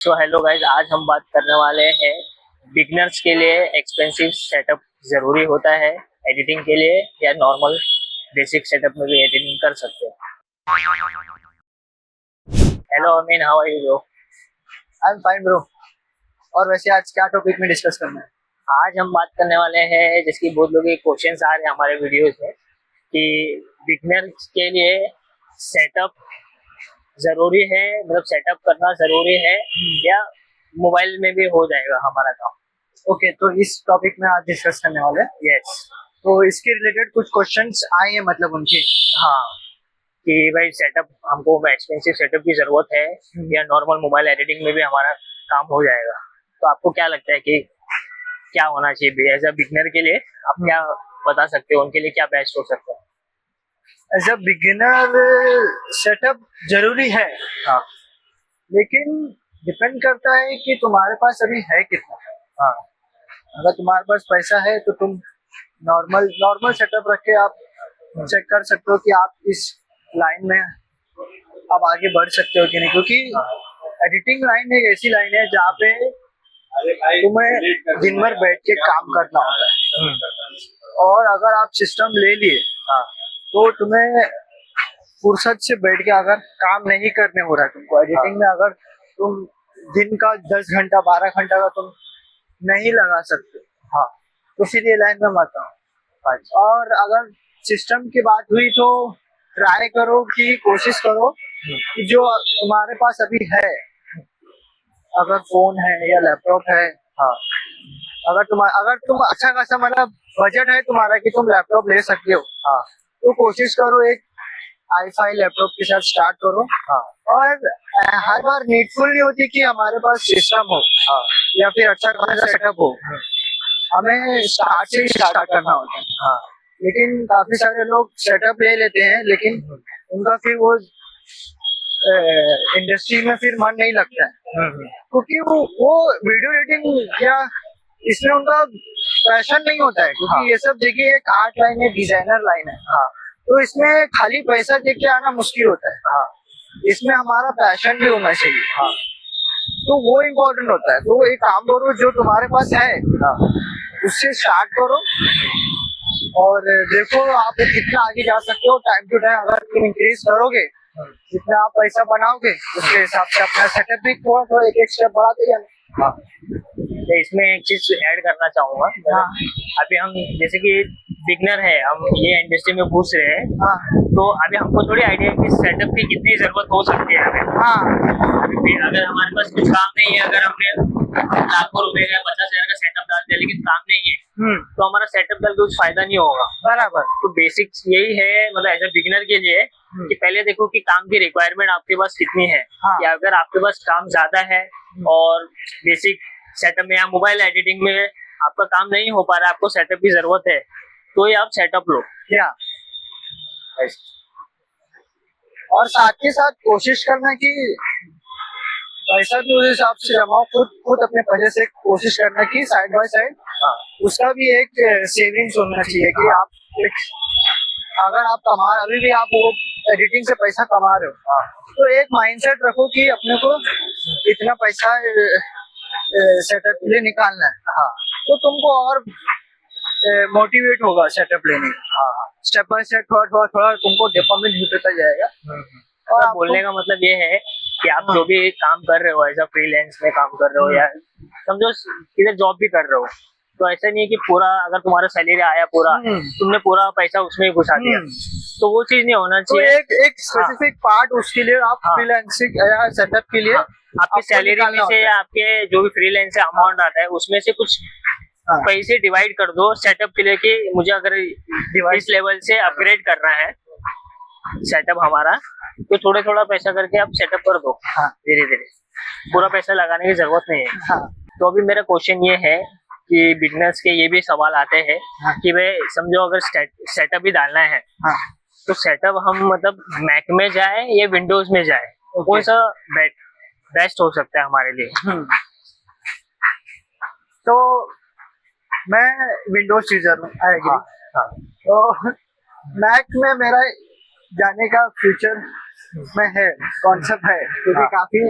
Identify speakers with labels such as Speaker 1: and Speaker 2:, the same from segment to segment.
Speaker 1: तो hello guys, आज हम बात करने वाले हैं बिगनर्स के लिए एक्सपेंसिव सेटअप ज़रूरी होता है एडिटिंग के लिए, या नॉर्मल बेसिक सेटअप में भी एडिटिंग कर सकते हैं। Hello Amin, how are you bro?
Speaker 2: I am fine bro. और वैसे आज क्या टॉपिक में डिस्कस करना है?
Speaker 1: आज हम बात करने वाले हैं, जिसकी बहुत लोग क्वेश्चंस आ रहे हैं हमारे वीडियोस में कि बिगनर्स के लिए सेटअप ज़रूरी है, मतलब सेटअप करना ज़रूरी है या मोबाइल में भी हो जाएगा हमारा काम।
Speaker 2: ओके, तो इस टॉपिक में आज डिस्कस करने वाले हैं।
Speaker 1: यस।
Speaker 2: तो इसके रिलेटेड कुछ क्वेश्चंस आए हैं, मतलब उनके।
Speaker 1: हाँ, कि भाई सेटअप, हमको एक्सपेंसिव सेटअप की जरूरत है या नॉर्मल मोबाइल एडिटिंग में भी हमारा काम हो जाएगा। तो आपको क्या लगता है कि क्या होना चाहिए एज अ बिगनर के लिए? आप क्या बता सकते हो उनके लिए क्या बेस्ट हो सकता है?
Speaker 2: एज अ बिगिनर सेटअप जरूरी है,
Speaker 1: हाँ।
Speaker 2: लेकिन डिपेंड करता है कि तुम्हारे पास अभी है कितना।
Speaker 1: हाँ।
Speaker 2: अगर तुम्हारे पास पैसा है तो तुम नॉर्मल नॉर्मल सेटअप रख के आप चेक कर सकते हो कि आप इस लाइन में आप आगे बढ़ सकते हो कि नहीं, क्योंकि एडिटिंग लाइन एक ऐसी लाइन है जहाँ पे तुम्हें दिन भर बैठ के काम करना होता है। और अगर आप सिस्टम ले लिए
Speaker 1: हाँ।
Speaker 2: तो तुम्हें फुर्सत से बैठ के अगर काम नहीं करने हो रहा है तुमको एडिटिंग में, अगर तुम दिन का 10 घंटा 12 घंटा का तुम नहीं लगा सकते,
Speaker 1: हाँ।
Speaker 2: तो फिर ये लाइन में मत आओ।
Speaker 1: अच्छा।
Speaker 2: और अगर सिस्टम की बात हुई तो ट्राई करो कि कोशिश करो कि जो तुम्हारे पास अभी है, अगर फोन है या लैपटॉप है,
Speaker 1: हाँ।
Speaker 2: अगर तुम अच्छा खासा मतलब बजट है तुम्हारा कि तुम लैपटॉप ले सकते हो,
Speaker 1: हाँ।
Speaker 2: तो कोशिश करो एक i5 लैपटॉप के साथ स्टार्ट करो।
Speaker 1: हाँ।
Speaker 2: और हर बार नीडफुल नहीं होती कि हमारे पास सिस्टम हो
Speaker 1: हाँ।
Speaker 2: या फिर अच्छा खासा सेटअप हो, हमें स्टार्ट से ही स्टार्ट करना होता है।
Speaker 1: हाँ।
Speaker 2: लेकिन काफी सारे लोग सेटअप ले लेते हैं, लेकिन उनका फिर वो इंडस्ट्री में फिर मन नहीं लगता है, क्योंकि वो वीडियो एडिटिंग या इसमें उनका पैशन नहीं होता है, क्योंकि ये सब देखिए एक आर्ट लाइन है, डिजाइनर लाइन है।
Speaker 1: हाँ।
Speaker 2: तो इसमें खाली पैसा देख के आना मुश्किल होता है।
Speaker 1: हाँ।
Speaker 2: इसमें हमारा पैशन भी होना चाहिए।
Speaker 1: हाँ।
Speaker 2: तो वो इम्पोर्टेंट होता है। तो एक काम करो, जो तुम्हारे पास है
Speaker 1: हाँ।
Speaker 2: उससे स्टार्ट करो और देखो आप कितना आगे जा सकते हो। टाइम टू टाइम अगर तुम इंक्रीज करोगे, जितना आप पैसा बनाओगे उसके हिसाब से अपना सेटअप भी थोड़ा थोड़ा एक एक स्टेप बढ़ाते जाना।
Speaker 1: हाँ। तो इसमें एक चीज ऐड करना चाहूंगा।
Speaker 2: हाँ।
Speaker 1: अभी हम जैसे कि बिगनर है, हम ये इंडस्ट्री में घुस रहे हैं,
Speaker 2: हाँ।
Speaker 1: तो अभी हमको थोड़ी आइडिया है कि सेटअप की कितनी जरूरत हो सकती है हमें।
Speaker 2: हाँ।
Speaker 1: अभी अगर हमारे पास कुछ काम नहीं है, अगर हमने लाखों रुपए का 50,000 का सेटअप डाल दिया लेकिन काम नहीं है, तो हमारा सेटअप डाल के कुछ फायदा नहीं होगा।
Speaker 2: बराबर।
Speaker 1: तो बेसिक्स यही है, मतलब एज अ बिगिनर के लिए कि पहले देखो कि काम की रिक्वायरमेंट आपके पास कितनी है।
Speaker 2: हाँ।
Speaker 1: कि अगर आपके पास काम ज्यादा है और बेसिक सेटअप में या मोबाइल एडिटिंग में आपका काम नहीं हो पा रहा है, आपको सेटअप की जरूरत है, तो ये आप सेटअप लो।
Speaker 2: क्या, और साथ ही साथ कोशिश करना कि पैसा भी उस हिसाब से जमाओ, खुद खुद अपने पैसे से कोशिश करना कि साइड बाय साइड उसका भी एक सेविंग्स होना चाहिए कि आप अगर आप अभी भी आप वो एडिटिंग से पैसा कमा रहे हो, तो एक माइंडसेट रखो कि अपने को इतना पैसा सेटअप के लिए निकालना है।
Speaker 1: हाँ।
Speaker 2: तो तुमको और मोटिवेट होगा सेटअप लेने का। स्टेप बाय स्टेप थोड़ा थोड़ा थोड़ा तुमको डोपामिन होता जाएगा। और
Speaker 1: तो बोलने का मतलब ये है कि आप जो भी काम कर रहे हो, एज अ फ्रीलांस में काम कर रहे हो या समझो किधर जॉब भी कर रहे हो, तो ऐसा नहीं है कि पूरा अगर तुम्हारा सैलरी आया पूरा, तुमने पूरा पैसा उसमें ही घुसा दिया, तो वो चीज नहीं होना
Speaker 2: तो
Speaker 1: चाहिए।
Speaker 2: एक स्पेसिफिक पार्ट उसके लिए आप फ्रीलांसिंग या सेटअप के लिए
Speaker 1: आपकी सैलरी में से या आपके जो भी फ्रीलांस से अमाउंट आता है उसमें से कुछ पैसे डिवाइड कर दो सेटअप के लिए, कि मुझे अगर डिवाइस लेवल से अपग्रेड करना है सेटअप हमारा, तो थोड़ा थोड़ा पैसा करके आप सेटअप कर दो। धीरे धीरे, पूरा पैसा लगाने की जरूरत नहीं है। तो अभी मेरा क्वेश्चन ये है कि बिगनर्स के ये भी सवाल आते हैं कि भाई समझो अगर सेटअप ही डालना है, तो सेटअप हम मतलब मैक में जाए या विंडोज में जाए, कौन सा बेस्ट हो सकता है हमारे लिए?
Speaker 2: तो मैं विंडोज यूजर हूँ। तो मैक में मेरा जाने का फ्यूचर में है, कॉन्सेप्ट है, क्योंकि काफी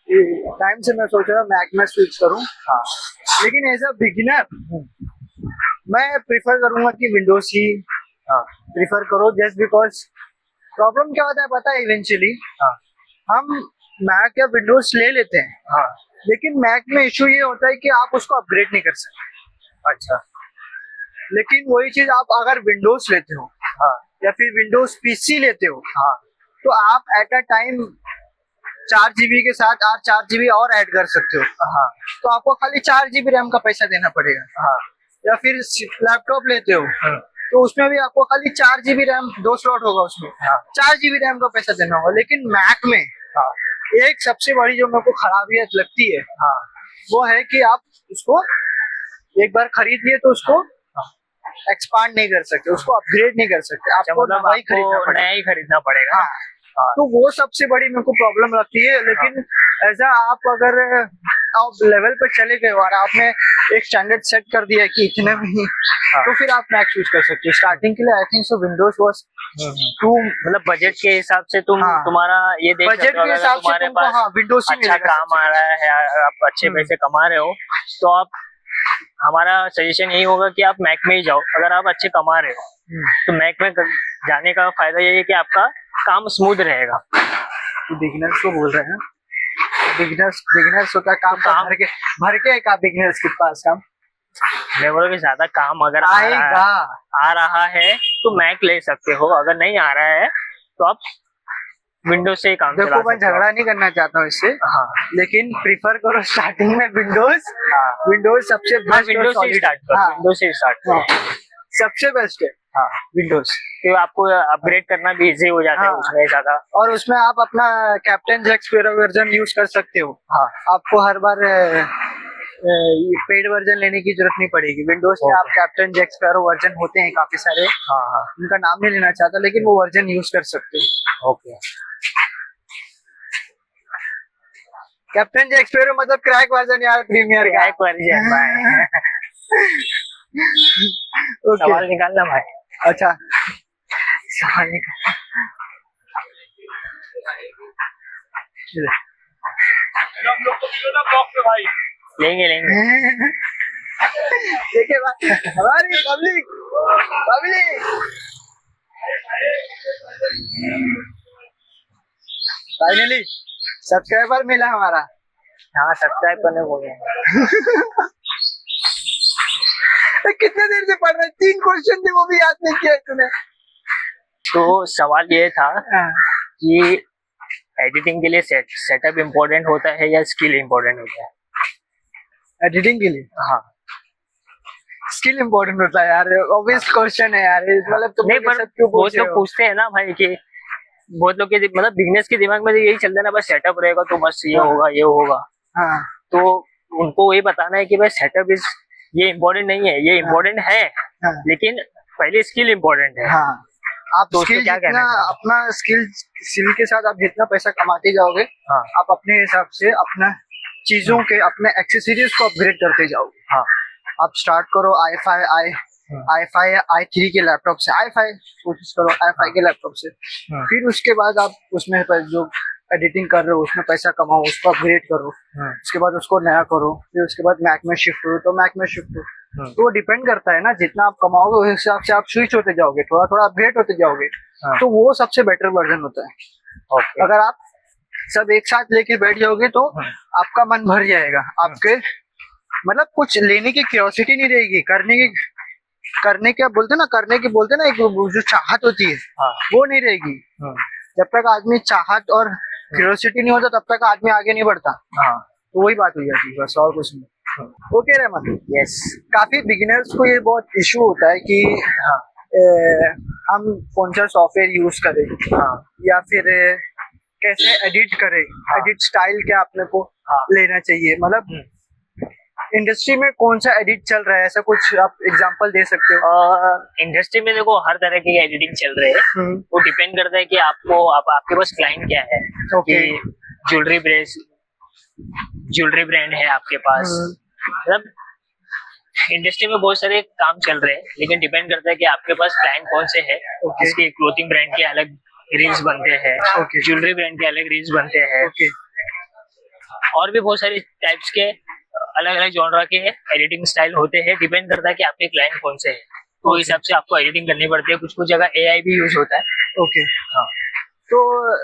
Speaker 2: टाइम से मैं सोच रहा हूँ मैक में स्विच करूँ।
Speaker 1: हाँ
Speaker 2: लेकिन एज अ बिगिनर मैं प्रिफर करूंगा कि विंडोज ही
Speaker 1: हाँ
Speaker 2: प्रिफर करो, जस्ट बिकॉज प्रॉब्लम क्या होता है पता है, इवेंचुअली
Speaker 1: हाँ
Speaker 2: हम मैक या विंडोज ले लेते हैं,
Speaker 1: हाँ।
Speaker 2: लेकिन मैक में इशू ये होता है कि आप उसको अपग्रेड नहीं कर सकते।
Speaker 1: अच्छा
Speaker 2: लेकिन वही चीज आप अगर विंडोज लेते हो
Speaker 1: हाँ
Speaker 2: या फिर विंडोज पीसी लेते हो,
Speaker 1: हाँ
Speaker 2: तो आप एट अ टाइम 4 GB के साथ आप 4 GB और ऐड कर सकते हो।
Speaker 1: हाँ
Speaker 2: तो आपको खाली 4 GB रैम का पैसा देना पड़ेगा।
Speaker 1: हाँ
Speaker 2: या फिर लैपटॉप लेते हो तो उसमें भी आपको खाली 4 GB रैम, 2 स्लॉट होगा उसमें,
Speaker 1: हाँ
Speaker 2: 4 GB रैम का पैसा देना होगा। लेकिन मैक में
Speaker 1: हाँ
Speaker 2: एक सबसे बड़ी जो मेरे को खराबियत लगती है
Speaker 1: हाँ
Speaker 2: वो है कि आप उसको एक बार खरीद लिए तो उसको एक्सपांड नहीं कर सकते, उसको अपग्रेड नहीं कर सकते, आपको
Speaker 1: मतलब
Speaker 2: नया ही खरीदना
Speaker 1: आपको
Speaker 2: पड़ेगा।
Speaker 1: नया ही खरीदना पड़ेगा।
Speaker 2: हाँ,
Speaker 1: हाँ
Speaker 2: तो वो सबसे बड़ी मेरे को प्रॉब्लम लगती है। लेकिन ऐसा आप अगर आप लेवल पे चले गए और आपने एक स्टैंडर्ड सेट कर दिया है कि इतने में ही, तो फिर आप मैक यूज कर सकते हो। स्टार्टिंग के लिए I think so Windows was two,
Speaker 1: मतलब बजट के हिसाब से तुम
Speaker 2: हाँ,
Speaker 1: तुम्हारा ये देख
Speaker 2: बजट
Speaker 1: सकते हो,
Speaker 2: के
Speaker 1: अगर
Speaker 2: हिसाब से
Speaker 1: तुम्हारे
Speaker 2: तुमको
Speaker 1: पास
Speaker 2: हाँ विंडोज ही
Speaker 1: अच्छा
Speaker 2: मिलेगा
Speaker 1: काम आ रहा है, आप अच्छे पैसे कमा रहे हो, तो आप, हमारा सजेशन यही होगा कि आप मैक में ही जाओ। अगर आप अच्छे कमा रहे हो तो मैक में जाने का फायदा ये है कि आपका काम स्मूथ रहेगा।
Speaker 2: बिगिनर्स को बोल रहे हैं, बिगिनर्स का काम भर के एक बिगिनर्स के पास काम
Speaker 1: मैं बोला कि ज्यादा काम अगर
Speaker 2: आएगा,
Speaker 1: आ रहा है तो मैक ले सकते हो, अगर नहीं आ रहा है तो आप विंडोज से ही काम चला
Speaker 2: देखो मैं
Speaker 1: सकते हो।
Speaker 2: झगड़ा नहीं करना चाहता हूँ इससे,
Speaker 1: हाँ
Speaker 2: लेकिन प्रिफर करो स्टार्टिंग में विंडोज।
Speaker 1: हाँ
Speaker 2: विंडोज सबसे बेस्ट,
Speaker 1: विंडोज से स्टार्ट करो, विंडोज से स्टार्ट करो,
Speaker 2: सबसे बेस्ट है
Speaker 1: हाँ
Speaker 2: विंडोज।
Speaker 1: तो आपको अपग्रेड करना भी इजी हो जाता है उसमें ज्यादा।
Speaker 2: और उसमें आप अपना captain Jack Sparrow version use कर सकते हो।
Speaker 1: हाँ
Speaker 2: आपको हर बार पेड वर्जन लेने की जरूरत नहीं पड़ेगी। विंडोज में आप कैप्टन जैक स्पैरो वर्जन होते हैं काफी सारे,
Speaker 1: हाँ हाँ
Speaker 2: उनका नाम नहीं लेना चाहता, लेकिन वो वर्जन यूज कर सकते हो।
Speaker 1: ओके।
Speaker 2: कैप्टन जैक स्पैरो मतलब क्रैक वर्जन यार, प्रीमियर का
Speaker 1: क्रैक वर्जन भाई। सवाल निकालना भाई।
Speaker 2: अच्छा
Speaker 1: सवाल निकाल।
Speaker 3: भाई
Speaker 1: लेंगे
Speaker 2: देखिए हमारी पब्लिक फाइनली सब्सक्राइबर मिला हमारा।
Speaker 1: हाँ सब्सक्राइब करने को गए।
Speaker 2: कितने देर से पढ़ रहे, 3 क्वेश्चन थे वो भी याद नहीं किया तूने।
Speaker 1: तो सवाल ये था कि एडिटिंग के लिए सेटअप इम्पोर्टेंट होता है या स्किल इम्पोर्टेंट होता है?
Speaker 2: एडिटिंग के लिए
Speaker 1: हाँ
Speaker 2: स्किल इम्पोर्टेंट होता है यार, ऑब्वियस क्वेश्चन है यार, मतलब तुम
Speaker 1: नहीं, पर बहुत लोग पूछते हैं ना भाई कि बहुत लोग के मतलब बिजनेस के दिमाग में यही चलता है ना, बस सेटअप रहेगा तो बस ये होगा ये होगा।
Speaker 2: हाँ
Speaker 1: तो उनको वही बताना है कि भाई सेटअप ये इम्पोर्टेंट नहीं है, ये इम्पोर्टेंट है, लेकिन पहले स्किल इम्पोर्टेंट है।
Speaker 2: हाँ, आप
Speaker 1: तो
Speaker 2: स्किल
Speaker 1: क्या
Speaker 2: जितना अपना स्किल के साथ आप जितना पैसा कमाते जाओगे,
Speaker 1: हाँ
Speaker 2: आप अपने हिसाब से अपना चीजों के अपने एक्सेसरीज को अपग्रेड करते जाओगे।
Speaker 1: हाँ
Speaker 2: आप स्टार्ट करो i5 या i3 के लैपटॉप से, i5 कोशिश करो i5 के लैपटॉप से, फिर उसके बाद आप उसमें जो एडिटिंग कर रहे हो उसमें पैसा कमाओ, उसको अपग्रेड करो, उसके बाद उसको नया करो, फिर उसके बाद मैक में शिफ्ट हो तो मैक में शिफ्ट हो। तो वो डिपेंड करता है ना, जितना आप कमाओगे उस हिसाब से आप स्विच होते जाओगे, थोड़ा थोड़ा अपग्रेड होते जाओगे। तो वो सबसे बेटर वर्जन होता है। अगर आप सब एक साथ लेके बैठ जाओगे तो आपका मन भर जाएगा, आपके मतलब कुछ लेने की क्यूरियोसिटी नहीं रहेगी, करने के बोलते ना एक जो चाहत होती है वो नहीं रहेगी। जब तक आदमी चाहत और क्यूरियोसिटी नहीं होता तब तक आदमी आगे नहीं बढ़ता। तो वही बात हो जाती है बस, और कुछ नहीं। ओके रहमत,
Speaker 1: यस।
Speaker 2: काफी बिगिनर्स को ये बहुत इशू होता है कि हम कौन सा सॉफ्टवेयर यूज करें, या फिर कैसे एडिट करें, एडिट स्टाइल क्या अपने को लेना चाहिए, मतलब इंडस्ट्री में कौन सा एडिट चल रहा है, ऐसा कुछ आप एग्जांपल दे सकते हो?
Speaker 1: इंडस्ट्री में देखो हर तरह की एडिटिंग चल रही है, वो डिपेंड करता है कि आपके पास क्लाइंट क्या है। कि ज्वेलरी ब्रांड है आपके पास, मतलब इंडस्ट्री में बहुत सारे काम चल रहे हैं, लेकिन डिपेंड करता है कि आपके पास क्लाइंट कौन से है। जिसके क्लोथिंग ब्रांड के अलग रील्स बनते हैं, ज्वेलरी ब्रांड के अलग रील्स बनते हैं। और भी बहुत सारे टाइप्स के अलग अलग जॉनरा के एडिटिंग स्टाइल होते हैं, डिपेंड करता है कि आपके क्लाइंट कौन से हैं, तो उस हिसाब से आपको एडिटिंग करनी पड़ती है। कुछ कुछ जगह एआई भी यूज होता है।
Speaker 2: ओके।
Speaker 1: हाँ।
Speaker 2: तो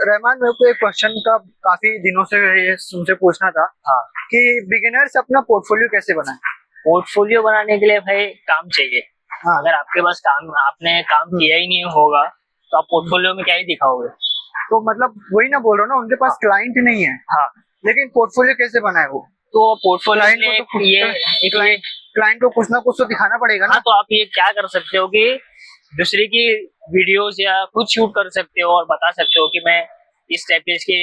Speaker 2: रहमान, मेरे को एक क्वेश्चन का काफी दिनों से ये तुमसे पूछना था।
Speaker 1: हाँ।
Speaker 2: कि बिगिनर्स अपना पोर्टफोलियो कैसे बनाए?
Speaker 1: पोर्टफोलियो बनाने के लिए भाई काम चाहिए।
Speaker 2: हाँ।
Speaker 1: अगर आपके पास आपने काम किया ही नहीं होगा तो आप पोर्टफोलियो में क्या ही दिखाओगे?
Speaker 2: तो मतलब वही ना बोल रहा हूँ ना, उनके पास क्लाइंट नहीं है।
Speaker 1: हाँ।
Speaker 2: लेकिन पोर्टफोलियो कैसे बनाए वो?
Speaker 1: तो पोर्टफोलियो
Speaker 2: क्लाइंट
Speaker 1: में
Speaker 2: को
Speaker 1: ये
Speaker 2: क्लाइंट को कुछ ना कुछ तो दिखाना पड़ेगा ना।
Speaker 1: हाँ, तो आप ये क्या कर सकते हो कि दूसरे की वीडियोस या कुछ शूट कर सकते हो और बता सकते हो कि मैं इस टाइप के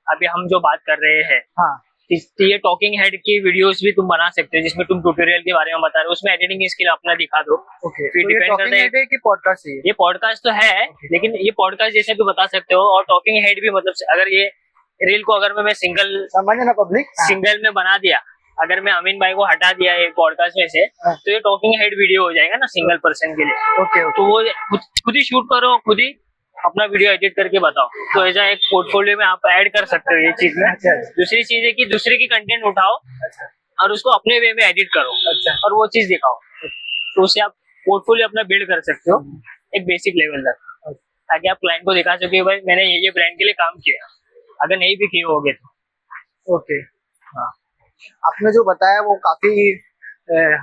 Speaker 1: अभी हम जो बात कर रहे हैं।
Speaker 2: हाँ।
Speaker 1: ये टॉकिंग हेड की वीडियोस भी तुम बना सकते हो जिसमें तुम ट्यूटोरियल के बारे में बता रहे हो, उसमें एडिटिंग स्किल अपना दिखा दो।
Speaker 2: ओके।
Speaker 1: फिर
Speaker 2: तो ये
Speaker 1: डिपेंड करता है
Speaker 2: कि पॉडकास्ट है?
Speaker 1: ये पॉडकास्ट तो है, लेकिन ये पॉडकास्ट जैसे भी बता सकते हो। और टॉकिंग हेड भी मतलब अगर ये रील को अगर मैं सिंगल
Speaker 2: समझे ना पब्लिक,
Speaker 1: सिंगल में बना दिया, अगर मैं अमीन भाई को हटा दिया एक पॉडकास्ट में से, तो ये टॉकिंग हेड वीडियो हो जाएगा ना सिंगल पर्सन के लिए।
Speaker 2: ओके।
Speaker 1: तो वो खुद ही शूट करो, खुद ही अपना वीडियो एडिट करके बताओ, तो ऐसा एक पोर्टफोलियो में आप ऐड कर सकते हो ये चीज में। दूसरी चीज है कि दूसरे की कंटेंट उठाओ और उसको अपने वे में एडिट करो और वो चीज दिखाओ, तो उससे आप पोर्टफोलियो अपना बिल्ड कर सकते हो एक बेसिक लेवल तक, ताकि आप क्लाइंट को दिखा सके भाई मैंने ये ब्रांड के लिए काम किया, अगर नहीं भी किए होगे तो।
Speaker 2: ओके। हाँ, आपने जो बताया वो काफी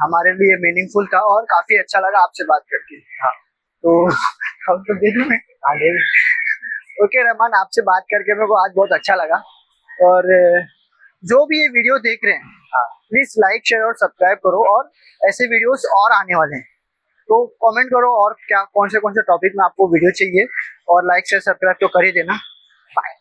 Speaker 2: हमारे लिए मीनिंगफुल था और काफी अच्छा लगा आपसे बात करके।
Speaker 1: हाँ।
Speaker 2: तो हम तो दे दूं मैं? हाँ, दे दूं। ओके रहमान, आपसे बात करके मेरे को आज बहुत अच्छा लगा। और जो भी ये वीडियो देख रहे हैं, प्लीज लाइक शेयर और सब्सक्राइब करो, और ऐसे वीडियोस और आने वाले हैं, तो कमेंट करो और क्या कौन से टॉपिक में आपको वीडियो चाहिए, और लाइक शेयर सब्सक्राइब तो कर ही देना। बाय।